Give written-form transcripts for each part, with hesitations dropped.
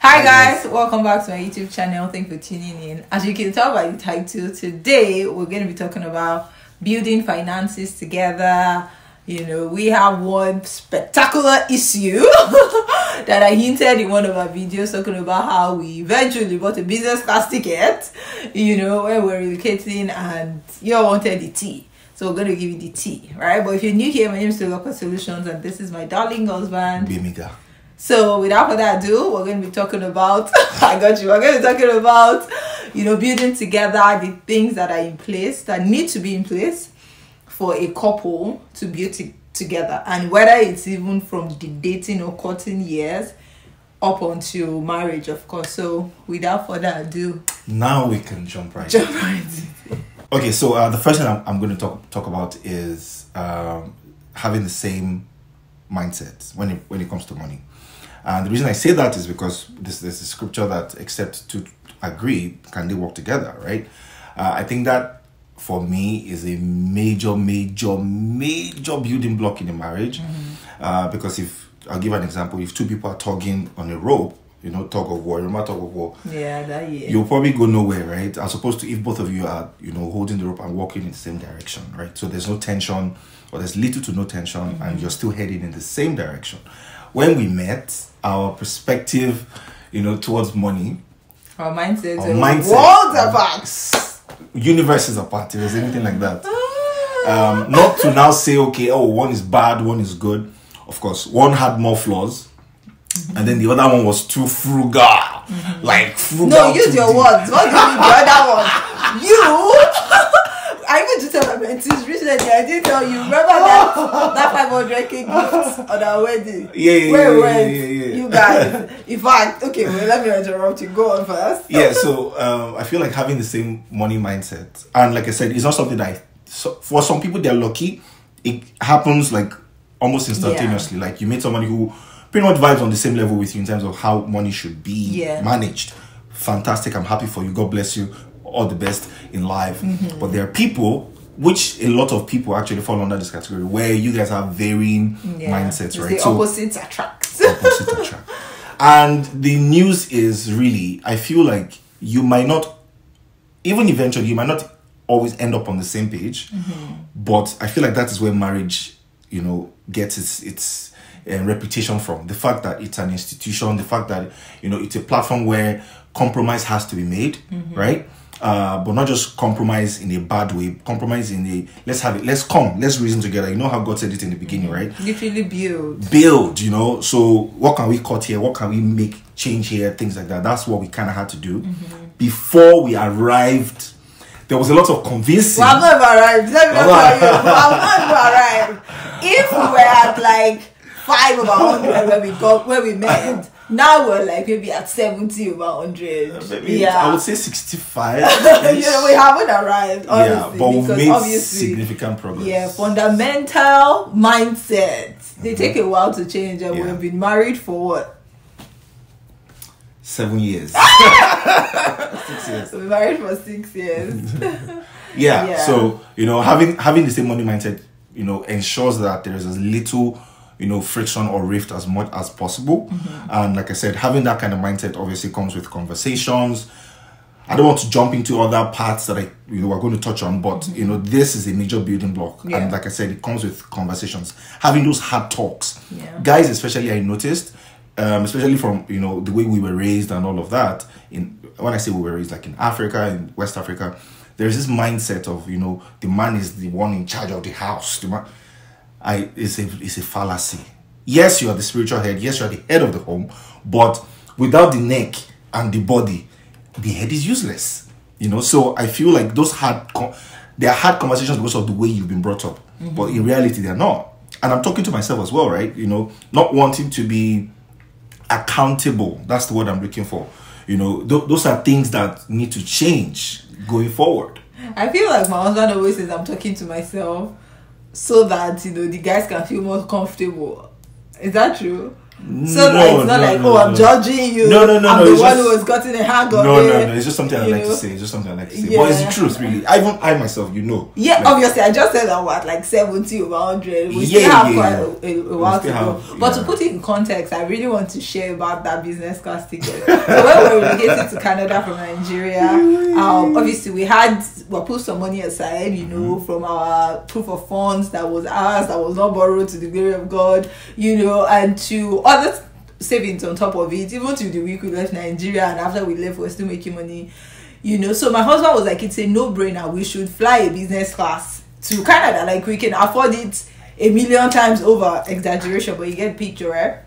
Hi guys, welcome back to my YouTube channel. Thanks for tuning in. As you can tell by the title, today we're going to be talking about building finances together. You know, we have one spectacular issue that I hinted in one of our videos, talking about how we eventually bought a business class ticket, you know, when we're relocating and you all wanted the tea. So we're going to give you the tea, right? But if you're new here, my name is Local Solutions and this is my darling husband, Bimiga. So without further ado, we're going to be talking about, we're going to be talking about, you know, building together the things that are in place, that need to be in place for a couple to build together. And whether it's even from the dating or courting years up until marriage, of course. So without further ado, now we can jump right in. Okay, so the first thing I'm going to talk about is having the same mindset when it comes to money. And the reason I say that is because there's a scripture that except to agree, can they work together, right? I think that for me is a major building block in a marriage. Because if, I'll give an example, if two people are tugging on a rope, you know, tug of war, remember tug of war? Yeah, that year. You'll probably go nowhere, right? As opposed to if both of you are, you know, holding the rope and walking in the same direction, right? So there's no tension, or there's little to no tension, and you're still heading in the same direction. When we met, our perspective, you know, towards money, our mindset, worlds apart, universes apart, if there's anything like that. Not to now say, okay, oh, one is bad, one is good. Of course, one had more flaws, and then the other one was too frugal. Like frugal. No, use your words. What do you mean the other one? You. I even just tell my mentees recently. I didn't tell you. Remember that 500k gift on our wedding? Yeah. You guys. In fact, okay, well, let me interrupt you. Go on first. Yeah. So I feel like having the same money mindset, and like I said, it's not something that for some people they're lucky. It happens like almost instantaneously. Like you meet somebody who pretty much vibes on the same level with you in terms of how money should be managed. Fantastic. I'm happy for you. God bless you. All the best in life. But there are people, which a lot of people actually fall under this category, where you guys have varying mindsets, right? The opposites attract. Opposite attract. And the news is really, I feel like you might not, even eventually, you might not always end up on the same page. But I feel like that is where marriage, you know, gets its reputation from. The fact that it's an institution, the fact that, you know, it's a platform where compromise has to be made, right? But not just compromise in a bad way, compromise in a let's reason together. You know how God said it in the beginning, right? Literally build, you know. So what can we cut here, what can we make change here, things like that. That's what we kind of had to do. Before we arrived, there was a lot of convincing. Well, I'm not even arrived. Let me tell you, I'm not even arrived. If we were at like 5 over 100 when we met, now we're like maybe at 70 over 100. Maybe I would say 65. You know, we haven't arrived, honestly. Yeah, but we've made obviously, significant progress. Yeah, fundamental mindset. They take a while to change, and we've been married for what? 7 years. 6 years. So we're married for 6 years. Yeah. So, you know, having the same money mindset, you know, ensures that there is as little, you know, friction or rift as much as possible. And like I said, having that kind of mindset obviously comes with conversations. I don't want to jump into other parts that we're going to touch on, but you know, this is a major building block. And like I said, it comes with conversations, having those hard talks. Guys, especially, I noticed, especially from, you know, the way we were raised and all of that. When I say we were raised, like in Africa, in West Africa, there's this mindset of, you know, the man is the one in charge of the house. The man, it's a fallacy. Yes, you are the spiritual head. Yes, you are the head of the home. But without the neck and the body, the head is useless. You know, so I feel like those they are hard conversations because of the way you've been brought up. But in reality, they're not. And I'm talking to myself as well, right? You know, not wanting to be accountable. That's the word I'm looking for. You know, those are things that need to change going forward. I feel like my husband always says I'm talking to myself, so that, you know, the guys can feel more comfortable. Is that true? So it's not I'm judging you. No. I'm the one who has gotten a hang of it. No. It's just something I like to say. But it's the truth, really. I myself, Yeah, obviously, I just said that we're at like 70 over 100. We still have quite a while to go. But to put it in context, I really want to share about that business class ticket. So when we relocated to Canada from Nigeria, obviously we put some money aside, from our proof of funds that was ours, that was not borrowed, to the glory of God, and to other savings on top of it. Even to the week we left Nigeria, and after we left, we're still making money. So my husband was like, it's a no-brainer. We should fly a business class to Canada. Like, we can afford it a million times over. Exaggeration, but you get the picture, right?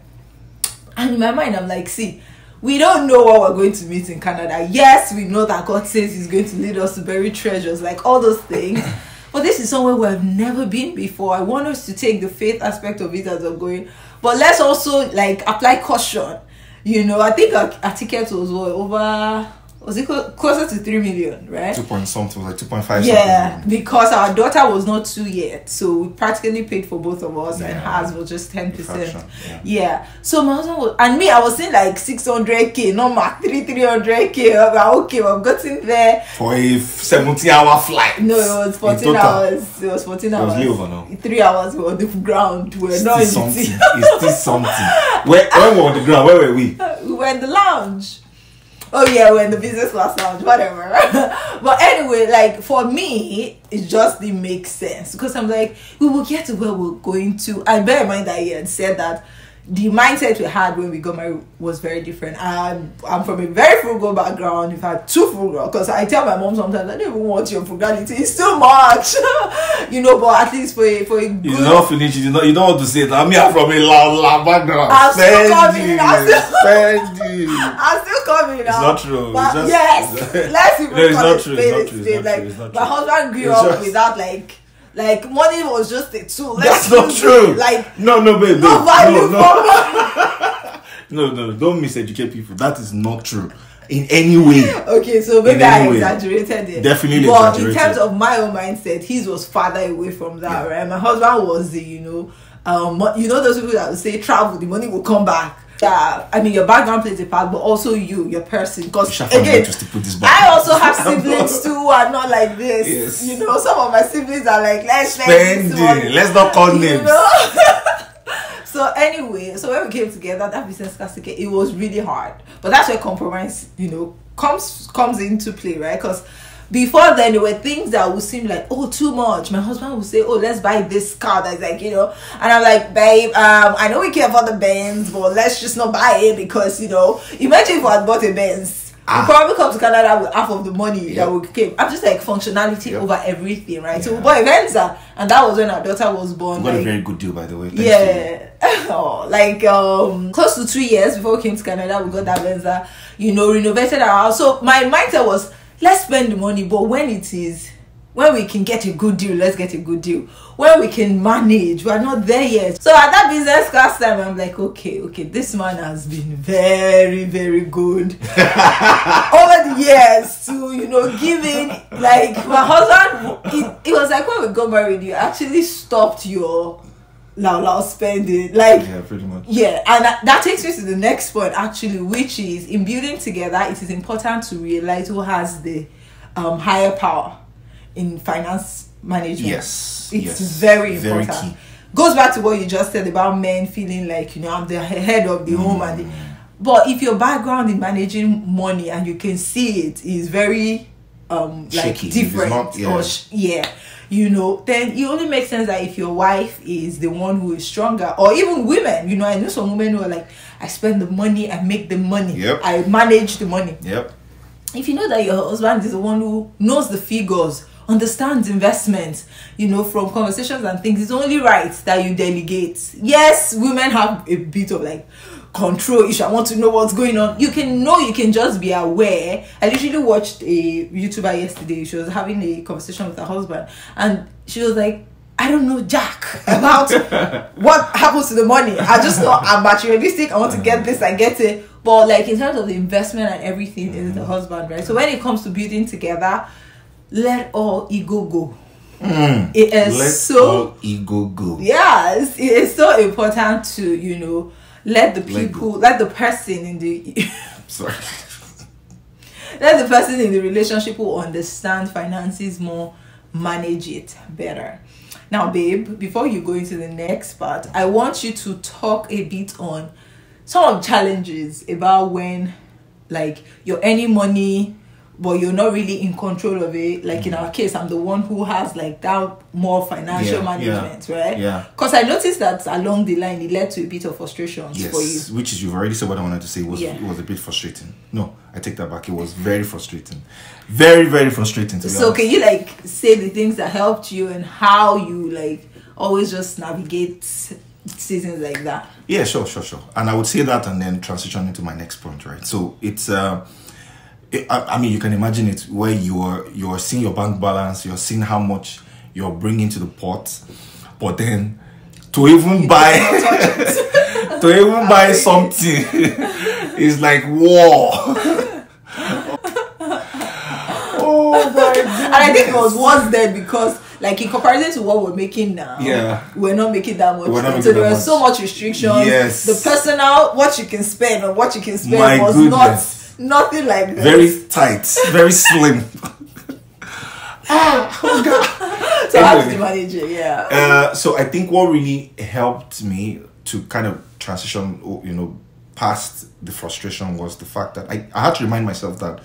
And in my mind, I'm like, see, we don't know what we're going to meet in Canada. Yes, we know that God says he's going to lead us to bury treasures, like all those things. But this is somewhere we've never been before. I want us to take the faith aspect of it as we're going. But let's also, apply caution. I think our ticket was over... Was it closer to 3 million, right? 2 point something, like 2.5. Yeah, something. Because our daughter was not 2 yet, so we practically paid for both of us, and hers was just 10%. Yeah. So my husband I was saying like 600k, not Mark 300k. Okay, we've gotten there for a 17-hour flight. No, it was 14 hours. It was 14 hours. It was layover now. 3 hours we were on the ground. We were not in the It's still something. When we were on the ground, where were we? We were in the lounge. Oh yeah, we're in the business class lounge, whatever. But anyway, for me, it just didn't make sense, because I'm like, we will get to where we're going to. And bear in mind that he had said that the mindset we had when we got married was very different. I'm from a very frugal background. In fact, too frugal, because I tell my mom sometimes, I don't even want your frugality. It's too much. But at least for a good... You not finish. You don't want to say that. I'm from a loud background. I'm still coming. It's not true. But yes, let's even call it spade. My husband grew up without money was just a tool. That's not true. No, babe. No value. No, don't miseducate people. That is not true in any way. Okay, so maybe I exaggerated it. Definitely but exaggerated. In terms of my own mindset, his was farther away from that, right? My husband was the, those people that will say travel, the money will come back. Yeah, I mean, your background plays a part, but also your person. Because again, I also have siblings too who are not like this. Yes. Some of my siblings are like, let's spend this money. Let's not call names. So anyway, when we came together, that business class ticket, it was really hard. But that's where compromise, comes into play, right? Because before then, there were things that would seem like, too much. My husband would say, let's buy this car that's like, and I'm like, babe, I know we can afford the Benz, but let's just not buy it, because, imagine if we had bought a Benz. We probably come to Canada with half of the money that we came. I'm just like functionality over everything, right? So we bought a Venza, and that was when our daughter was born. We got a very good deal, by the way. Close to 2 years before we came to Canada, we got that Venza, renovated our house. So my mindset was, let's spend the money, but when we can get a good deal, let's get a good deal. When we can manage, we're not there yet. So at that business class time, I'm like, okay, this man has been very, very good over the years to, giving, my husband, it was like when we got married, you actually stopped your loud spending, yeah, pretty much. Yeah, and that takes me to the next point, actually, which is, in building together, it is important to realize who has the higher power in finance management. Yes, it's very important. Very key. Goes back to what you just said about men feeling like, I'm the head of the home, but if your background in managing money and you can see it is very shaky, different, not, then it only makes sense that if your wife is the one who is stronger, or even women, I know some women who are like, I spend the money, I make the money, I manage the money. If you know that your husband is the one who knows the figures, understands investments, from conversations and things, it's only right that you delegate. Yes, women have a bit of control issue. I want to know what's going on. You can just be aware. I literally watched a YouTuber yesterday. She was having a conversation with her husband, and she was like, I don't know jack about what happens to the money. I just know I'm materialistic. I want to get this, I get it. But in terms of the investment and everything, is the husband, right? So when it comes to building together, let all ego go. Let all ego go. Yes, it is so important to, let the person in the Sorry. let the person in the relationship who understands finances more manage it better. Now, babe, before you go into the next part, I want you to talk a bit on some of the challenges about when, like, you're earning money but you're not really in control of it. Like in our case, I'm the one who has like that more financial management, right? Yeah. Because I noticed that along the line, it led to a bit of frustrations for you. Which is, you've already said what I wanted to say. It was a bit frustrating. No, I take that back. It was very frustrating. Very, very frustrating to be honest. Can you like say the things that helped you and how you like always just navigate seasons like that? Yeah, sure. And I would say that and then transition into my next point, right? So it's I mean, you can imagine it where you're seeing your bank balance, you're seeing how much you're bringing to the pot, but then to even buy something is like war. Oh my God. And I think it was worse then because, like, in comparison to what we're making now, we're not making that much. So there was so much restrictions. Yes. The personal, what you can spend or what you can spend was nothing like this. Very tight, very slim. Oh God. So how did you manage it? Yeah. So I think what really helped me to kind of transition, past the frustration was the fact that I had to remind myself that,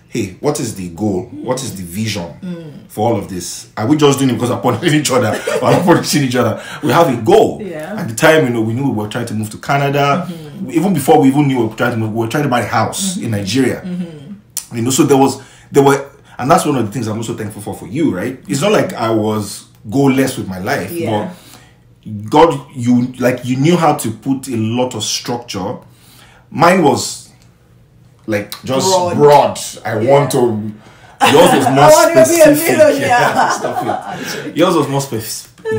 hey, what is the goal? What is the vision for all of this? Are we just doing it because we're punishing each other? Or not punishing each other? We have a goal. Yeah. At the time, we knew we were trying to move to Canada. Even before we even knew we were trying to move, we were trying to buy a house in Nigeria. So there were, and that's one of the things I'm also thankful for you, right? It's not like I was goalless with my life, but God, you knew how to put a lot of structure. Mine was like just broad. I want to. Yours was more specific. Yours was more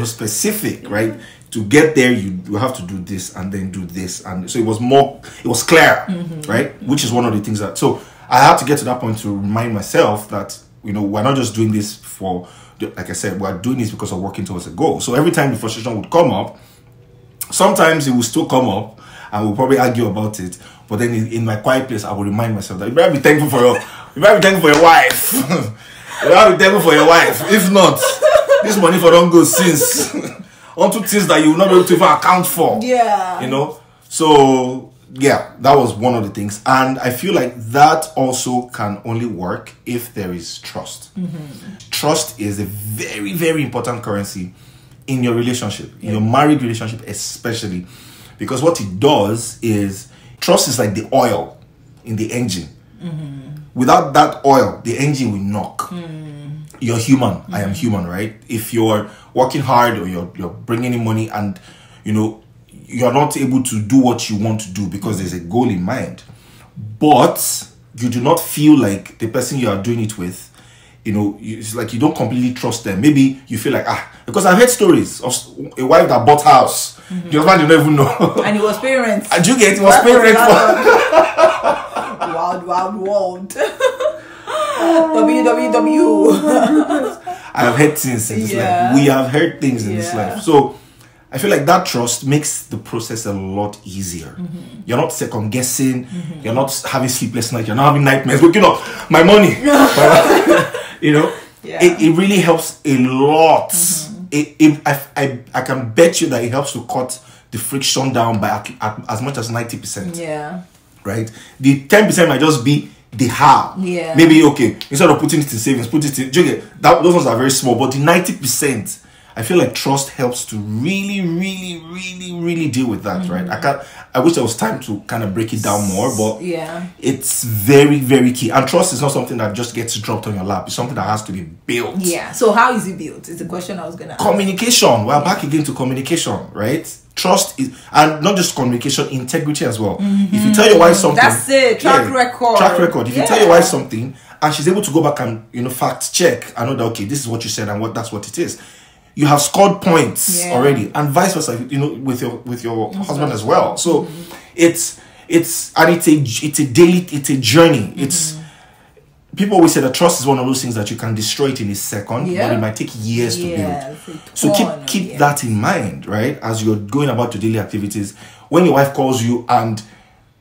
specific, right? To get there, you have to do this and then do this, and so it was clear, right? Which is one of the things that. So I had to get to that point to remind myself that we're not just doing this for, like I said, we're doing this because of working towards a goal. So every time the frustration would come up, sometimes it will still come up, and we'll probably argue about it. But then in my quiet place, I will remind myself that you better be thankful for your wife. You better be thankful for your wife. If not, this money for don't go since onto things that you will not be able to even account for. Yeah. So yeah, that was one of the things. And I feel like that also can only work if there is trust. Trust is a very, very important currency in your relationship, in your married relationship especially. Because what it does is, trust is like the oil in the engine. Without that oil, the engine will knock. You're human. I am human, right? If you're working hard or you're bringing in money and, you're not able to do what you want to do because there's a goal in mind, but you do not feel like the person you are doing it with, it's like you don't completely trust them. Maybe you feel like, because I've heard stories of a wife that bought house. The husband you don't even know. And it was parents. And you get it was parents. Wild world. WWW. I have heard things in this life. We have heard things in this life. So I feel like that trust makes the process a lot easier. You're not second guessing. You're not having sleepless nights. You're not having nightmares. Waking up, my money. It really helps a lot. I can bet you that it helps to cut the friction down by as much as 90%. Yeah. Right? The 10% might just be the how. Yeah. Maybe, okay, instead of putting it in savings, put it in. Those ones are very small, but the 90%, I feel like trust helps to really, really, really, really deal with that, right? I wish there was time to kind of break it down more, but it's very, very key. And trust is not something that just gets dropped on your lap. It's something that has to be built. Yeah. So how is it built? It's a question I was going to ask. Communication. We're back again to communication, right? Trust is, and not just communication, integrity as well. If you tell your wife something, that's it. Track record. If you tell your wife something and she's able to go back and fact check and know that, okay, this is what you said and that's what it is, you have scored points already, and vice versa, with your husband as well. So it's a journey. It's, people always say that trust is one of those things that you can destroy it in a second, but it might take years to build. So keep that in mind, right? As you're going about your daily activities, when your wife calls you and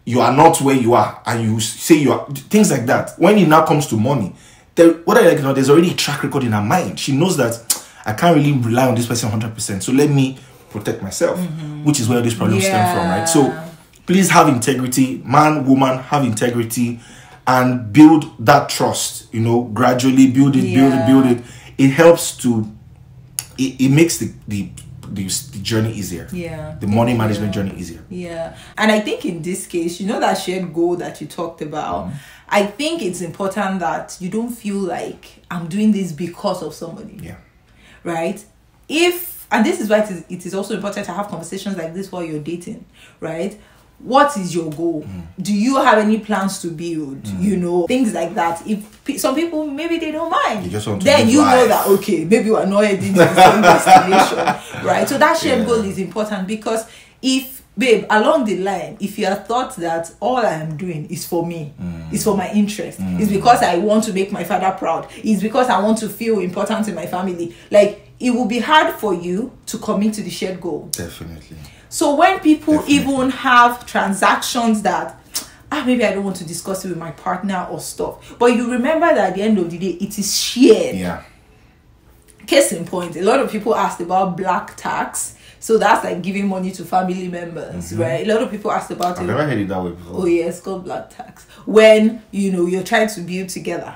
you are not where you are, and you say you are, things like that. When it now comes to money, what I like now, there's already a track record in her mind. She knows that I can't really rely on this person 100%. So let me protect myself, which is where this problem stem from, right? So please have integrity, man, woman, have integrity, and build that trust. Gradually build it. It helps to. It makes the journey easier. Yeah. The money management journey easier. Yeah. And I think in this case, that shared goal that you talked about, I think it's important that you don't feel like I'm doing this because of somebody. Yeah. Right? And this is why it is also important to have conversations like this while you're dating, right? What is your goal? Do you have any plans to build? Things like that. If some people, maybe they don't mind, you just want to then you life. know that, okay, maybe we're not heading to the same destination, right? So that shared goal is important, because along the line, if you have thought that all I am doing is for me, is for my interest, it's because I want to make my father proud, it's because I want to feel important in my family, like, it will be hard for you to commit to the shared goal. Definitely. So when people even have transactions that, maybe I don't want to discuss it with my partner or stuff, but you remember that at the end of the day, it is shared. Yeah. Case in point, a lot of people asked about black tax. So that's like giving money to family members, right? A lot of people asked about I've never heard it that way before. Oh yeah, it's called black tax. When, you're trying to build together.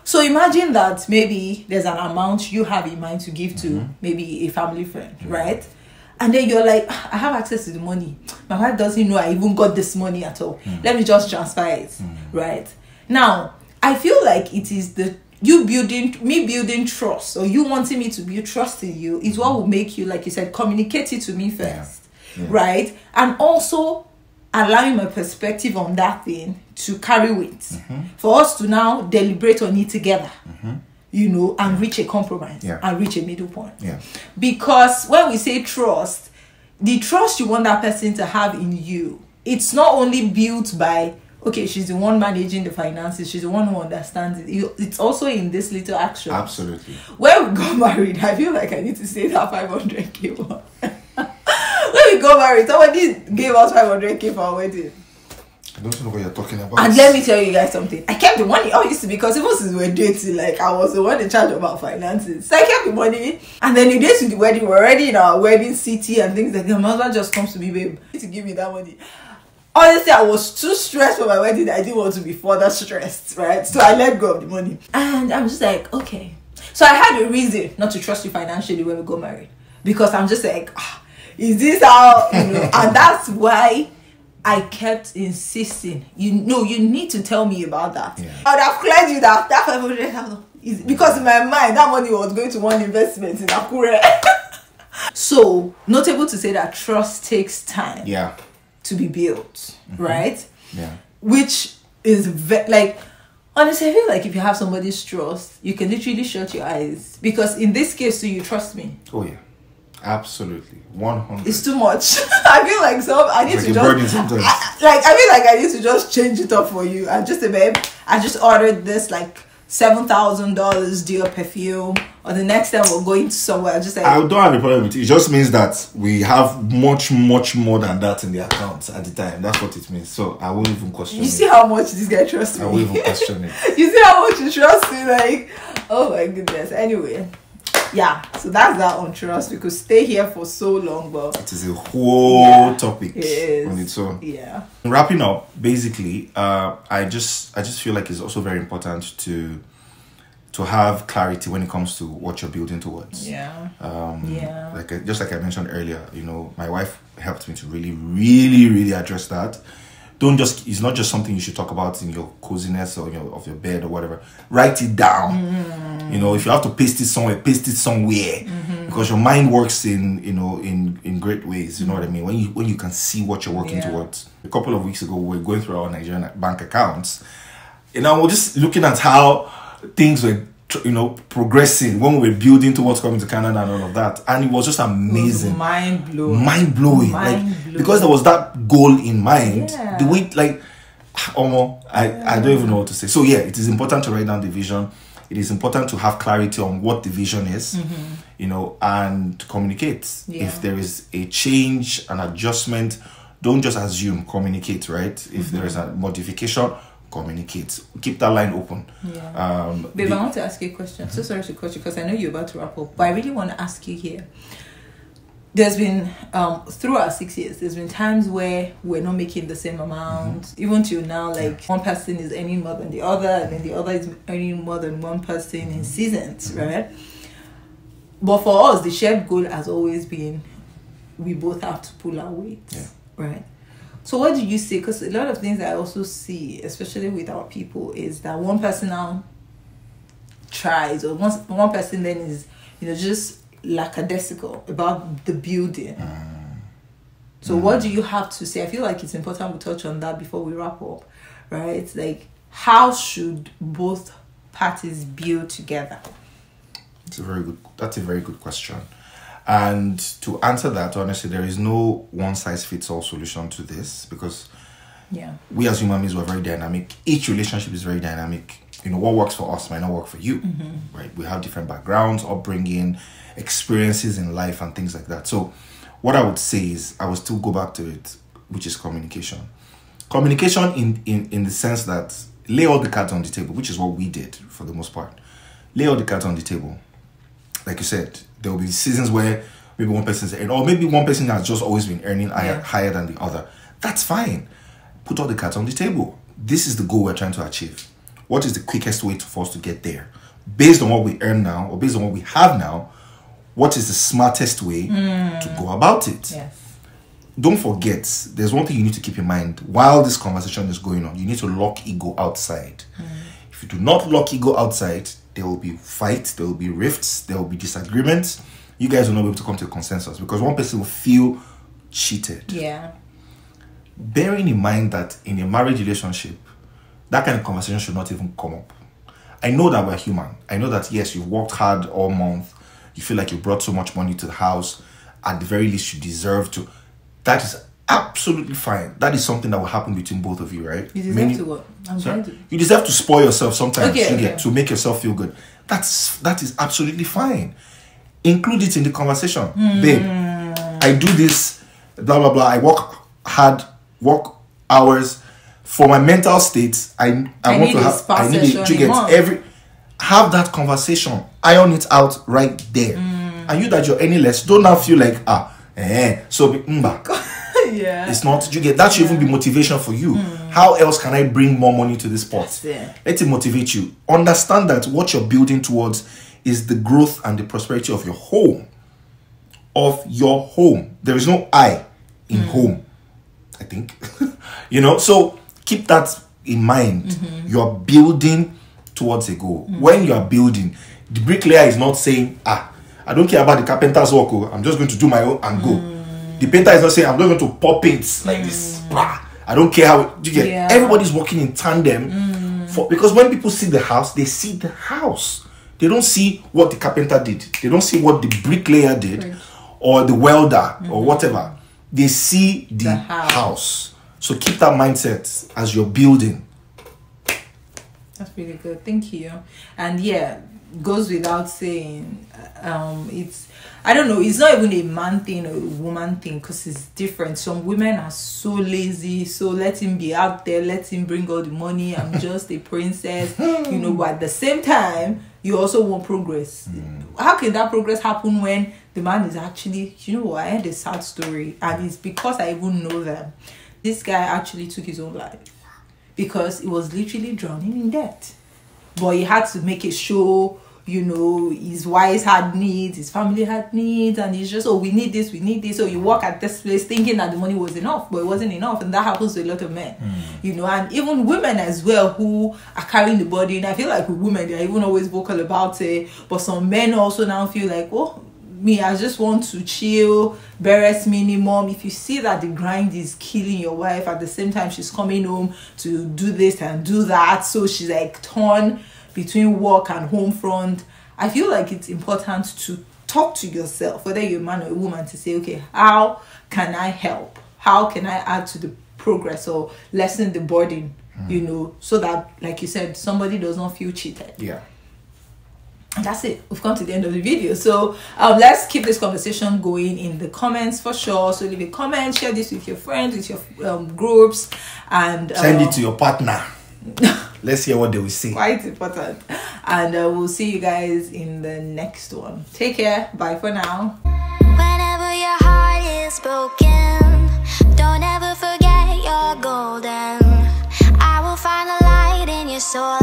So imagine that maybe there's an amount you have in mind to give to maybe a family friend, right? And then you're like, I have access to the money. My wife doesn't know I even got this money at all. Let me just transfer it, right? Now, I feel like it is me building trust, or you wanting me to build trust in you, is what will make you, like you said, communicate it to me first, right? And also allowing my perspective on that thing to carry weight, for us to now deliberate on it together. And reach a compromise and reach a middle point. Yeah. Because when we say trust, the trust you want that person to have in you, it's not only built by, okay, she's the one managing the finances, she's the one who understands it. It's also in this little action. Absolutely. When we got married, I feel like I need to say that 500k one. When we got married, somebody gave us 500k for our wedding. I don't know what you're talking about. And let me tell you guys something. I kept the money, obviously, because even since we were dating, like, I was the one in charge of our finances. So I kept the money. And then the days to the wedding, we're already in our wedding city and things like that. My husband just comes to me, babe, to give me that money. Honestly, I was too stressed for my wedding that I didn't want to be further stressed, right? So I let go of the money. And I'm just like, okay. So I had a reason not to trust you financially when we got married. Because I'm just like, is this how, And that's why I kept insisting, you need to tell me about that. Yeah. I would have cleared you that 500,000 is, because in my mind that money was going to one investment in Akure. So notable to say that trust takes time. Yeah. To be built, right? Yeah. Which is like, honestly, I feel like if you have somebody's trust, you can literally shut your eyes, because in this case, do you trust me? Oh yeah. Absolutely, 100. It's too much. I feel like I need to just. I feel like I need to just change it up for you. I'm just a babe. I just ordered this like $7,000 Dior perfume. Or the next time we're going to somewhere, just like, I don't have a problem with it. It just means that we have much more than that in the account at the time. That's what it means. So I won't even question it. You see how much this guy trusts me? I won't even question it. You see how much you trust me? Like, oh my goodness. Anyway. Yeah, so that's that on trust. We could stay here for so long, but it is a whole topic on its own. Yeah. Wrapping up, basically, I just feel like it's also very important to have clarity when it comes to what you're building towards. Yeah. Like I mentioned earlier, my wife helped me to really address that. It's not just something you should talk about in your coziness or of your bed or whatever. Write it down. If you have to paste it somewhere, because your mind works in great ways. You know what I mean? When you can see what you're working towards. A couple of weeks ago, we were going through our Nigerian bank accounts, we're just looking at how things were progressing when we were building towards coming to Canada and all of that, and it was just amazing. It was mind blowing, because there was that goal in mind. The way, I don't even know what to say. So yeah, it is important to write down the vision. It is important to have clarity on what the vision is, and to communicate. If there is a change, an adjustment, don't just assume, communicate, right? If there is a modification, communicate. Keep that line open. Yeah. Babe, I want to ask you a question. So sorry to cut you because I know you're about to wrap up, but I really want to ask you here. There's been, through our 6 years, there's been times where we're not making the same amount. Even till now, like one person is earning more than the other, and then the other is earning more than one person in seasons, right? But for us, the shared goal has always been we both have to pull our weight, right? So what do you say? Because a lot of things I also see, especially with our people, is that one person now tries, or one person then is, just lackadaisical about the building. So what do you have to say? I feel like it's important we touch on that before we wrap up, right? Like, how should both parties build together? That's a very good question. And to answer that, honestly, there is no one size fits all solution to this, because we as human beings, we're very dynamic. Each relationship is very dynamic. What works for us might not work for you, right? We have different backgrounds, upbringing, experiences in life, and things like that. So what I would say is, I will still go back to it, which is communication. Communication in the sense that lay all the cards on the table, which is what we did for the most part. Lay all the cards on the table. Like you said, there will be seasons where maybe one person's earning, or maybe one person has just always been earning higher than the other. That's fine. Put all the cards on the table. This is the goal we're trying to achieve. What is the quickest way for us to get there? Based on what we earn now, or based on what we have now, what is the smartest way to go about it? Yes. Don't forget, there's one thing you need to keep in mind while this conversation is going on. You need to lock ego outside. If you do not lock ego outside, there will be fights, there will be rifts, there will be disagreements. You guys will not be able to come to a consensus because one person will feel cheated. Yeah. Bearing in mind that in a marriage relationship, that kind of conversation should not even come up. I know that we're human. I know that, yes, you've worked hard all month. You feel like you brought so much money to the house. At the very least, you deserve to. That is absolutely fine. That is something that will happen between both of you, right? You deserve to what? You deserve to spoil yourself sometimes to make yourself feel good. That is absolutely fine. Include it in the conversation. Babe, I do this, blah, blah, blah. I work hard, work hours. For my mental state, I want to have, I need it. You get have that conversation. Iron it out right there. And you that you're any less, don't now feel like, yeah. It's not, you get, that should even be motivation for you. How else can I bring more money to this pot? Let it motivate you. Understand that what you're building towards is the growth and the prosperity of your home. There is no I in home, I think. So keep that in mind. You're building towards a goal. When you are building, the bricklayer is not saying, I don't care about the carpenter's work. I'm just going to do my own and go. The painter is not saying, I'm not going to pour paints like this. I don't care how you get. Yeah. Everybody's working in tandem because when people see the house, they see the house. They don't see what the carpenter did. They don't see what the bricklayer did or the welder or whatever. They see the house. So keep that mindset as you're building. That's really good. Thank you. And goes without saying, I don't know, it's not even a man thing or a woman thing because it's different. Some women are so lazy, so let him be out there, let him bring all the money, I'm just a princess, but at the same time, you also want progress. How can that progress happen when the man is actually, I had a sad story, and it's because I even know them. This guy actually took his own life because he was literally drowning in debt. But he had to make a show, his wife had needs, his family had needs, and he's just, we need this. So you work at this place thinking that the money was enough, but it wasn't enough. And that happens to a lot of men, and even women as well who are carrying the burden. And I feel like with women, they're even always vocal about it. But some men also now feel like, I just want to chill, barest minimum. If you see that the grind is killing your wife, at the same time she's coming home to do this and do that, so she's like torn between work and home front. I feel like it's important to talk to yourself, whether you're a man or a woman, to say, okay, how can I help? How can I add to the progress or lessen the burden, so that, like you said, somebody does not feel cheated. Yeah. And that's it. We've come to the end of the video. So let's keep this conversation going in the comments for sure. So leave a comment, share this with your friends, with your groups, and send it to your partner. Let's hear what they will say. Quite important. And we'll see you guys in the next one. Take care. Bye for now. Whenever your heart is broken, don't ever forget you're golden. I will find a light in your soul.